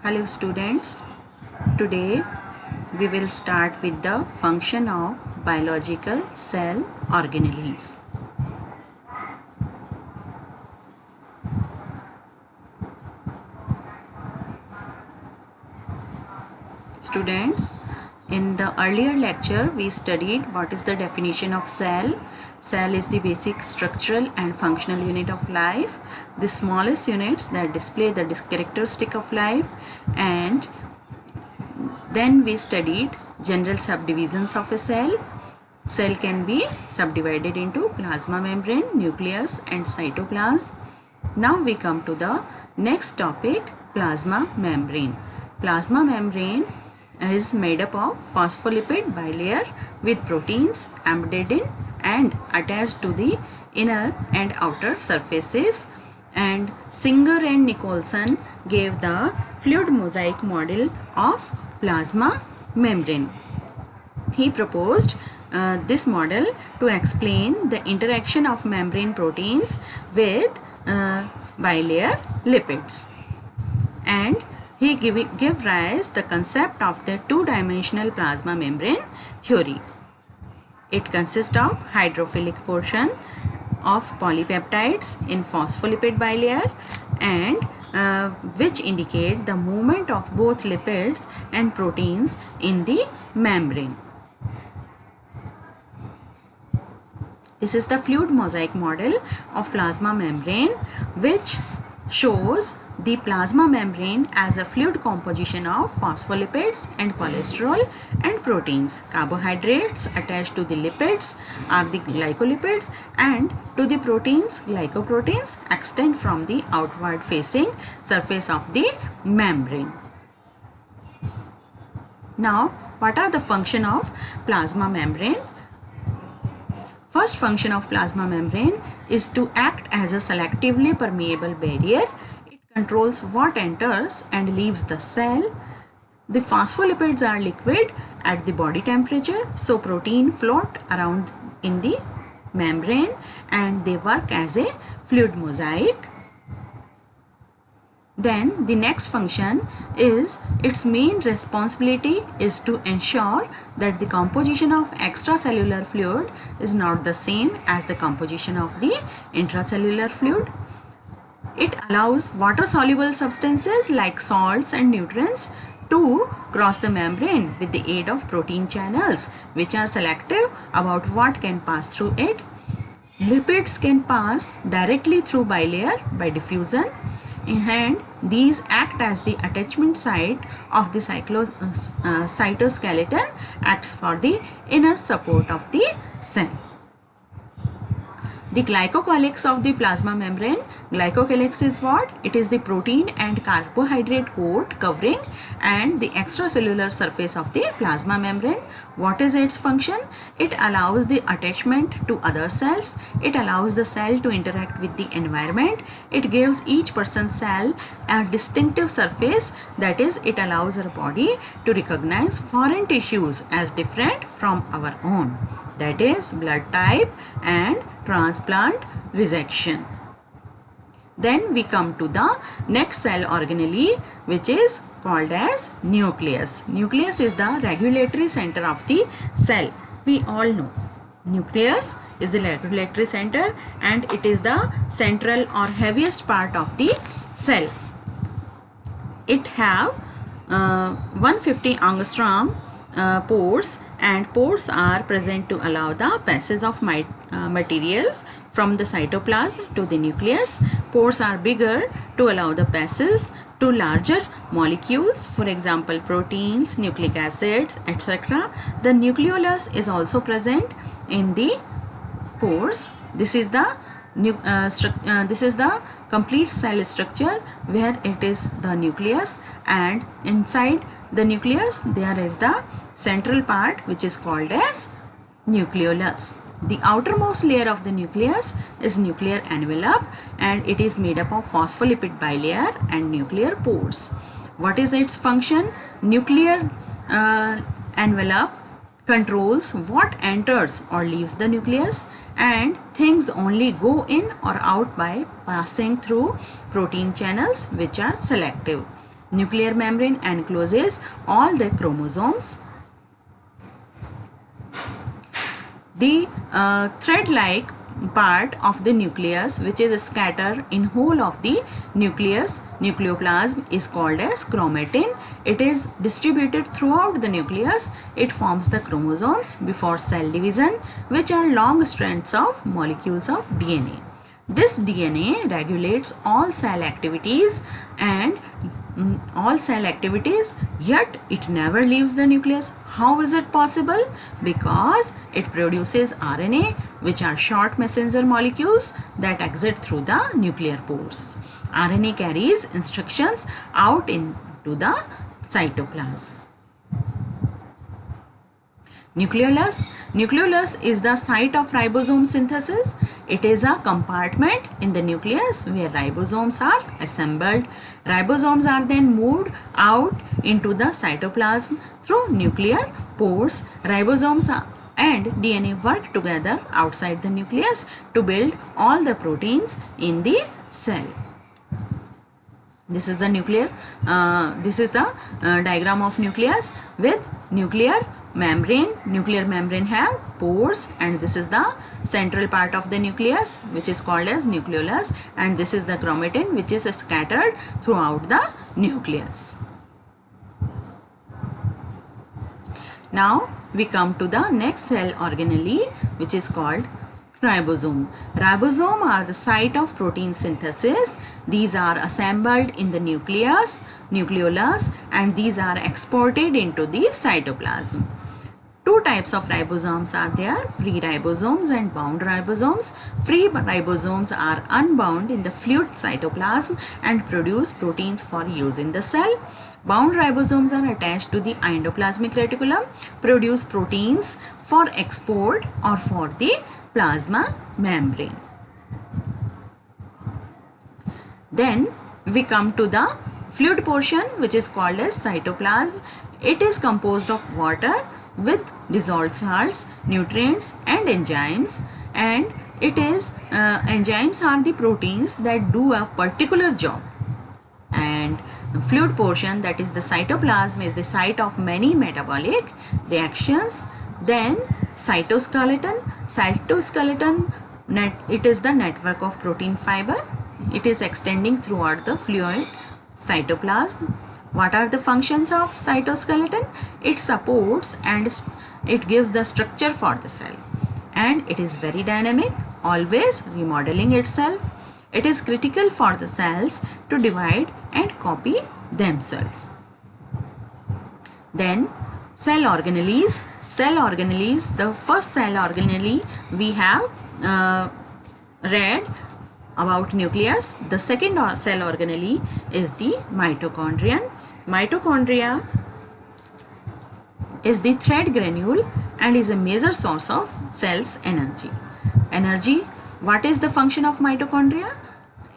Hello students, today we will start with the function of biological cell organelles. Students, in the earlier lecture we studied what is the definition of cell. Cell is the basic structural and functional unit of life, the smallest units that display the characteristic of life, and then we studied general subdivisions of a cell. Cell can be subdivided into plasma membrane, nucleus and cytoplasm. Now we come to the next topic, plasma membrane. Plasma membrane is made up of phospholipid bilayer with proteins embedded in and attached to the inner and outer surfaces, and Singer and Nicholson gave the fluid mosaic model of plasma membrane. He proposed this model to explain the interaction of membrane proteins with bilayer lipids, and he gave rise the concept of the two-dimensional plasma membrane theory. It consists of hydrophilic portion of polypeptides in phospholipid bilayer and which indicate the movement of both lipids and proteins in the membrane. This is the fluid mosaic model of plasma membrane, which shows the plasma membrane as a fluid composition of phospholipids and cholesterol and proteins. Carbohydrates attached to the lipids are the glycolipids, and to the proteins, glycoproteins, extend from the outward facing surface of the membrane. Now, what are the function of plasma membrane? First function of plasma membrane is to act as a selectively permeable barrier. It controls what enters and leaves the cell. The phospholipids are liquid at the body temperature, so protein float around in the membrane and they work as a fluid mosaic. Then the next function is, its main responsibility is to ensure that the composition of extracellular fluid is not the same as the composition of the intracellular fluid. It allows water-soluble substances like salts and nutrients to cross the membrane with the aid of protein channels, which are selective about what can pass through it. Lipids can pass directly through bilayer by diffusion, and these act as the attachment site of the cytoskeleton, acts for the inner support of the cell. The glycocalyx of the plasma membrane. Glycocalyx is what? It is the protein and carbohydrate coat covering and the extracellular surface of the plasma membrane. What is its function? It allows the attachment to other cells. It allows the cell to interact with the environment. It gives each person's cell a distinctive surface, that is, it allows our body to recognize foreign tissues as different from our own, that is, blood type and transplant resection. Then we come to the next cell organelle, which is called as nucleus. Nucleus is the regulatory center of the cell. We all know nucleus is the regulatory center and it is the central or heaviest part of the cell. It have 150 angstrom pores, and pores are present to allow the passage of materials from the cytoplasm to the nucleus. Pores are bigger to allow the passage to larger molecules, for example proteins, nucleic acids, etc. The nucleolus is also present in the pores. This is the complete cell structure where it is the nucleus, and inside the nucleus there is the central part which is called as nucleolus. The outermost layer of the nucleus is nuclear envelope, and it is made up of phospholipid bilayer and nuclear pores. What is its function? Nuclear envelope controls what enters or leaves the nucleus, and things only go in or out by passing through protein channels which are selective. Nuclear membrane encloses all the chromosomes. The thread-like part of the nucleus, which is scattered in whole of the nucleus, nucleoplasm, is called as chromatin. It is distributed throughout the nucleus. It forms the chromosomes before cell division, which are long strands of molecules of DNA. This DNA regulates all cell activities yet it never leaves the nucleus. How is it possible? Because it produces RNA, which are short messenger molecules that exit through the nuclear pores. RNA carries instructions out into the cytoplasm. Nucleolus is the site of ribosome synthesis. It is a compartment in the nucleus where ribosomes are assembled. Ribosomes are then moved out into the cytoplasm through nuclear pores. Ribosomes and DNA work together outside the nucleus to build all the proteins in the cell. This is the diagram of nucleus with nuclear membrane. Nuclear membrane have pores, and this is the central part of the nucleus, which is called as nucleolus, and this is the chromatin, which is scattered throughout the nucleus. Now we come to the next cell organelle, which is called ribosome. Ribosome are the site of protein synthesis. These are assembled in the nucleus, nucleolus, and these are exported into the cytoplasm. Two types of ribosomes are there, free ribosomes and bound ribosomes. Free ribosomes are unbound in the fluid cytoplasm and produce proteins for use in the cell. Bound ribosomes are attached to the endoplasmic reticulum, produce proteins for export or for the plasma membrane. Then we come to the fluid portion, which is called as cytoplasm. It is composed of water with dissolved salts, nutrients and enzymes, and it is enzymes are the proteins that do a particular job. And the fluid portion, that is the cytoplasm, is the site of many metabolic reactions. Then cytoskeleton. It is the network of protein fiber. It is extending throughout the fluid cytoplasm. What are the functions of cytoskeleton? It supports and it gives the structure for the cell, and it is very dynamic, always remodeling itself. It is critical for the cells to divide and copy themselves. Then cell organelles. The first cell organelle we have read about nucleus. The second cell organelle is the mitochondrion. Mitochondria is the thread granule and is a major source of cells' energy. What is the function of mitochondria?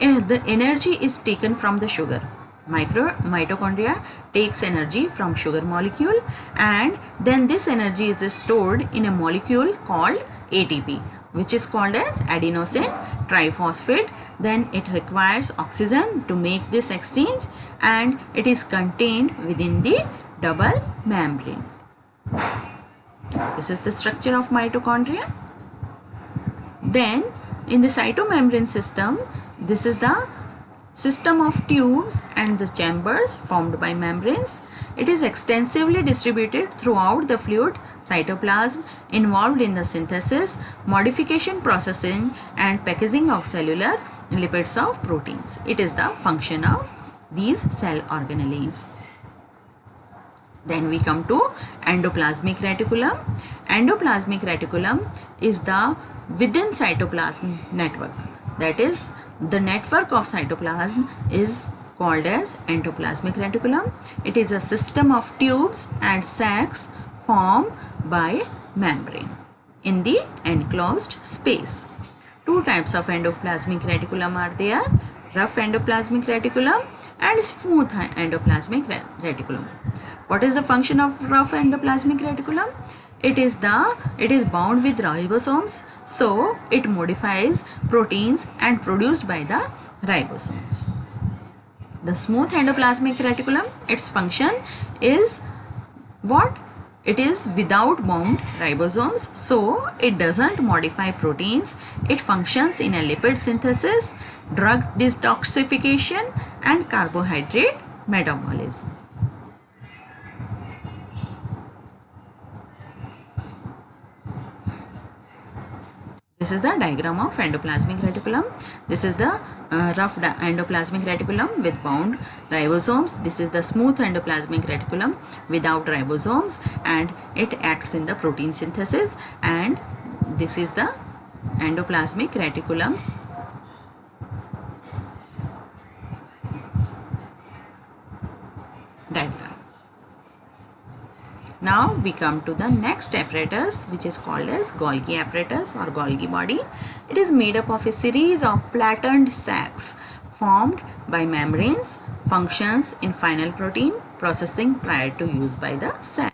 The energy is taken from the sugar. Mitochondria takes energy from sugar molecule, and then this energy is stored in a molecule called ATP, which is called as adenosine triphosphate. Then it requires oxygen to make this exchange, and it is contained within the double membrane. This is the structure of mitochondria. Then in the cytomembrane system, this is the system of tubes and the chambers formed by membranes. It is extensively distributed throughout the fluid cytoplasm, involved in the synthesis, modification, processing and packaging of cellular lipids of proteins. It is the function of these cell organelles. Then we come to endoplasmic reticulum. Endoplasmic reticulum is the within cytoplasm network. That is, the network of cytoplasm is called as endoplasmic reticulum. It is a system of tubes and sacs formed by membrane in the enclosed space. Two types of endoplasmic reticulum are there: rough endoplasmic reticulum and smooth endoplasmic reticulum. What is the function of rough endoplasmic reticulum? It is bound with ribosomes, so it modifies proteins and produced by the ribosomes. The smooth endoplasmic reticulum, its function is what? It is without bound ribosomes, so it doesn't modify proteins. It functions in a lipid synthesis, drug detoxification and carbohydrate metabolism. This is the diagram of endoplasmic reticulum. This is the rough endoplasmic reticulum with bound ribosomes. This is the smooth endoplasmic reticulum without ribosomes, and it acts in the protein synthesis. And this is the endoplasmic reticulum's diagram. Now we come to the next apparatus, which is called as Golgi apparatus or Golgi body. It is made up of a series of flattened sacs formed by membranes, functions in final protein processing prior to use by the cell.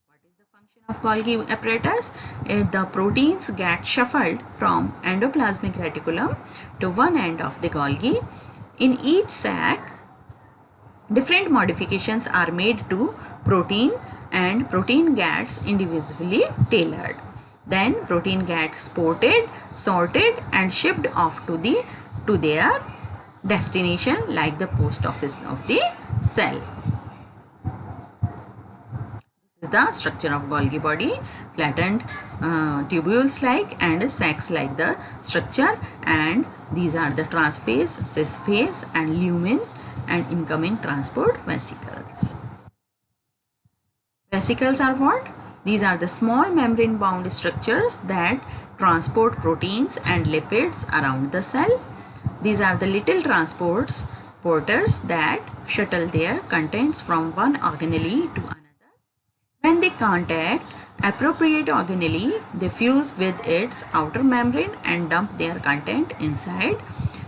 What is the function of Golgi apparatus? The proteins get shuffled from endoplasmic reticulum to one end of the Golgi. In each sac, different modifications are made to protein, and protein gets individually tailored. Then protein gets spotted, sorted and shipped off to their destination, like the post office of the cell. This is the structure of Golgi body. Flattened tubules like and sacs like the structure, and these are the transphase, cisphase and lumen and incoming transport vesicles. Vesicles are what? These are the small membrane bound structures that transport proteins and lipids around the cell. These are the little porters that shuttle their contents from one organelle to another. When they contact appropriate organelle, they fuse with its outer membrane and dump their content inside.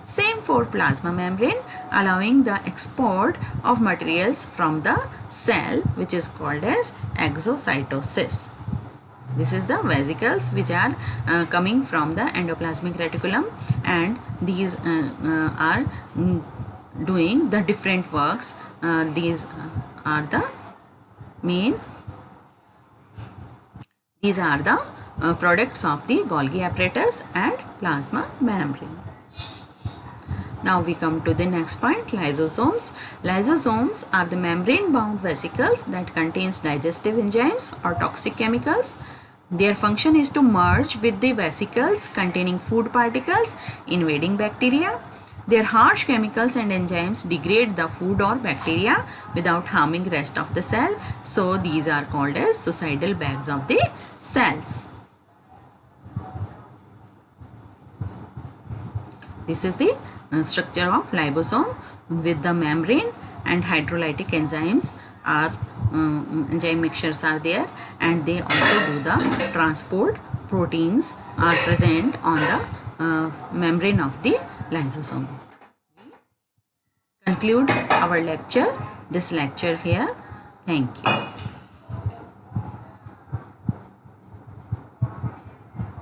Same for plasma membrane, allowing the export of materials from the cell, which is called as exocytosis. This is the vesicles which are coming from the endoplasmic reticulum, and these are doing the different works. These are the main. These are the products of the Golgi apparatus and plasma membrane. Now we come to the next point, lysosomes. Lysosomes are the membrane-bound vesicles that contains digestive enzymes or toxic chemicals. Their function is to merge with the vesicles containing food particles invading bacteria. Their harsh chemicals and enzymes degrade the food or bacteria without harming rest of the cell. So these are called as suicidal bags of the cells. This is the structure of ribosome with the membrane, and hydrolytic enzymes are enzyme mixtures are there, and they also do the transport. Proteins are present on the membrane of the lysosome. Conclude our lecture, this lecture here. Thank you.